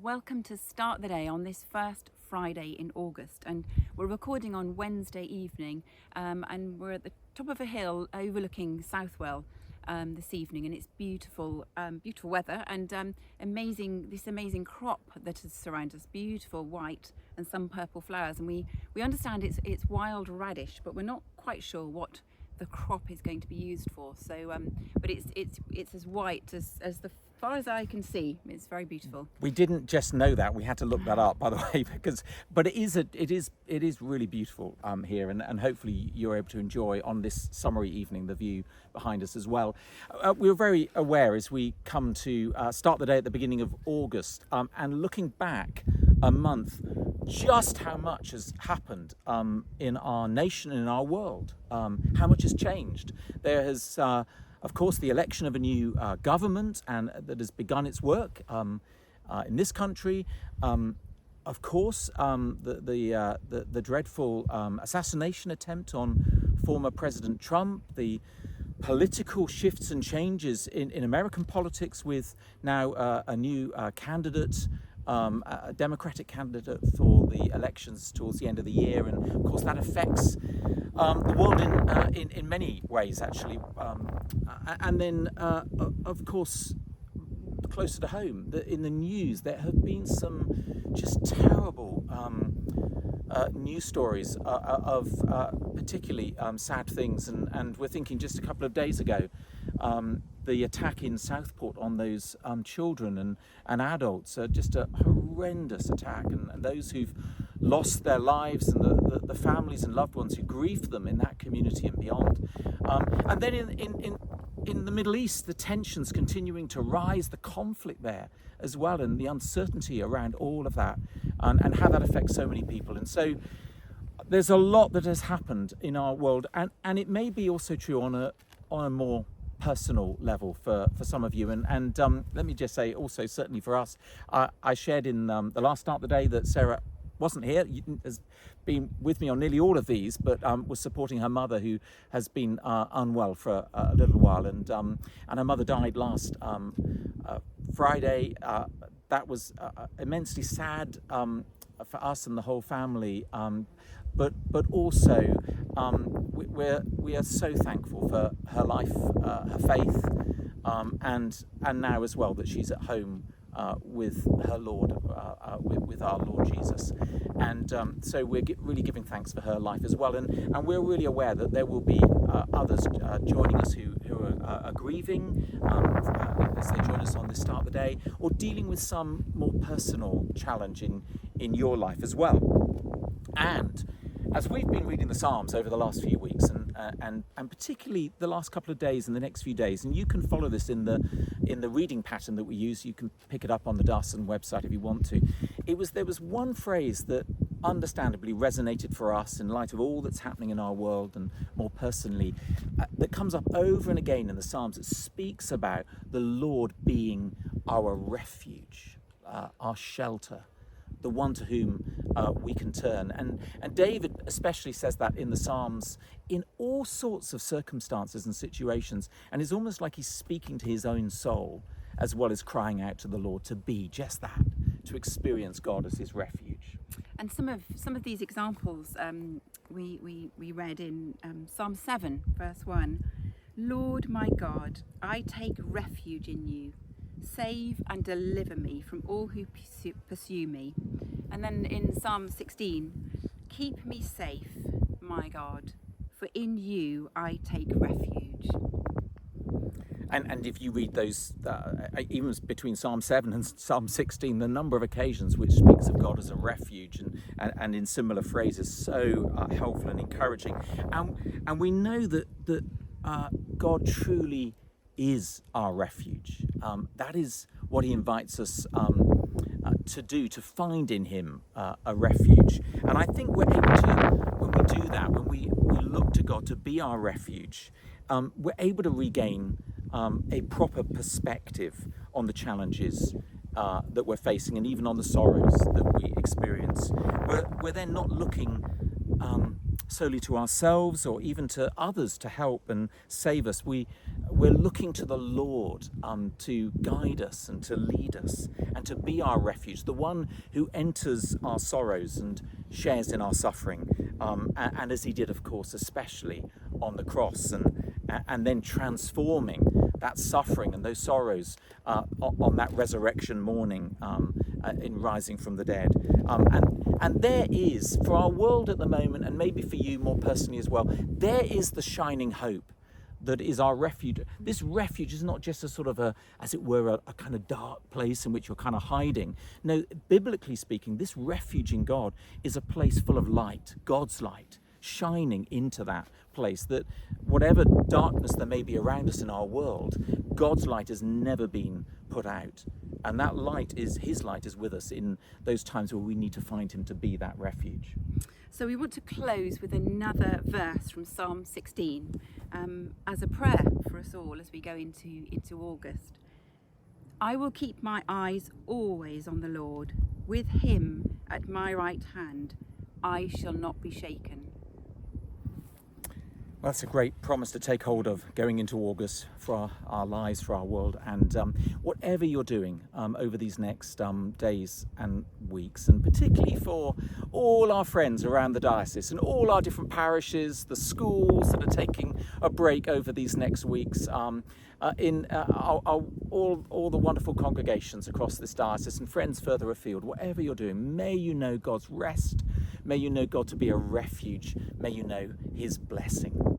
Welcome to Start the Day on this first Friday in August, and we're recording on Wednesday evening, and we're at the top of a hill overlooking Southwell this evening, and it's beautiful weather and this amazing crop that has surrounded us, beautiful white and some purple flowers, and we understand it's wild radish, but we're not quite sure what the crop is going to be used for. So but it's as white as the far as I can see. It's very beautiful. We didn't just know that; we had to look that up, by the way, but it is really beautiful here, and hopefully you're able to enjoy on this summery evening the view behind us as well. We're very aware as we come to start the day at the beginning of August, and looking back a month, just how much has happened in our nation and in our world. How much has changed. There has. Of course, the election of a new government and that has begun its work in this country. Of course, the dreadful assassination attempt on former President Trump, the political shifts and changes in American politics with now a new candidate, a Democratic candidate for the elections towards the end of the year, and of course that affects the world in many ways, actually, and then of course closer to home, in the news there have been some just terrible news stories of particularly sad things, and we're thinking just a couple of days ago the attack in Southport on those children and adults, just a horrendous attack, and those who've lost their lives, and the families and loved ones who grieve them in that community and beyond. And then in the Middle East, the tensions continuing to rise, the conflict there as well, and the uncertainty around all of that, and how that affects so many people. And so there's a lot that has happened in our world, and it may be also true on a more personal level for some of you, and let me just say also, certainly for us, I shared in the last Start the Day that Sarah wasn't here, has been with me on nearly all of these, but was supporting her mother, who has been unwell for a little while, and her mother died last Friday. That was immensely sad for us and the whole family, but also we are so thankful for her life, her faith, and now as well that she's at home with her Lord, with our Lord Jesus, and so we're really giving thanks for her life as well, and we're really aware that there will be others joining us who are grieving as they join us on this Start the Day, or dealing with some more personal challenge in your life as well. And as we've been reading the Psalms over the last few weeks, and particularly the last couple of days and the next few days, and you can follow this in the reading pattern that we use. You can pick it up on the Dawson website if you want to. There was one phrase that understandably resonated for us in light of all that's happening in our world, and more personally, that comes up over and again in the Psalms. It speaks about the Lord being our refuge, our shelter, the one to whom we can turn. And David especially says that in the Psalms in all sorts of circumstances and situations, and it's almost like he's speaking to his own soul as well as crying out to the Lord to be just that, to experience God as his refuge. And some of these examples we read in Psalm 7 verse 1. Lord my God, I take refuge in you. Save and deliver me from all who pursue me. And then in Psalm 16, keep me safe, my God, for in you I take refuge. And if you read those, even between Psalm 7 and Psalm 16, the number of occasions which speaks of God as a refuge, and in similar phrases, so helpful and encouraging. And we know that God truly is our refuge. That is what he invites us to do, to find in him a refuge. And I think we're able to, when we do that, when we look to God to be our refuge, we're able to regain a proper perspective on the challenges that we're facing, and even on the sorrows that we experience. We're then not looking solely to ourselves or even to others to help and save us. we're looking to the Lord to guide us and to lead us and to be our refuge, the one who enters our sorrows and shares in our suffering, and as he did, of course, especially on the cross, and then transforming that suffering and those sorrows on that resurrection morning in rising from the dead. And there is, for our world at the moment, and maybe for you more personally as well, there is the shining hope that is our refuge. This refuge is not just a sort of as it were, a kind of dark place in which you're kind of hiding. No, biblically speaking, this refuge in God is a place full of light, God's light, shining into that place, that whatever darkness there may be around us in our world, God's light has never been put out. And that light is, his light is with us in those times where we need to find him to be that refuge. So we want to close with another verse from Psalm 16 as a prayer for us all as we go into August. I will keep my eyes always on the Lord. With him at my right hand, I shall not be shaken. Well, that's a great promise to take hold of going into August for our lives, for our world. And whatever you're doing over these next days and weeks, and particularly for all our friends around the diocese and all our different parishes, the schools that are taking a break over these next weeks, all the wonderful congregations across this diocese and friends further afield, whatever you're doing, may you know God's rest, may you know God to be a refuge, may you know his blessing.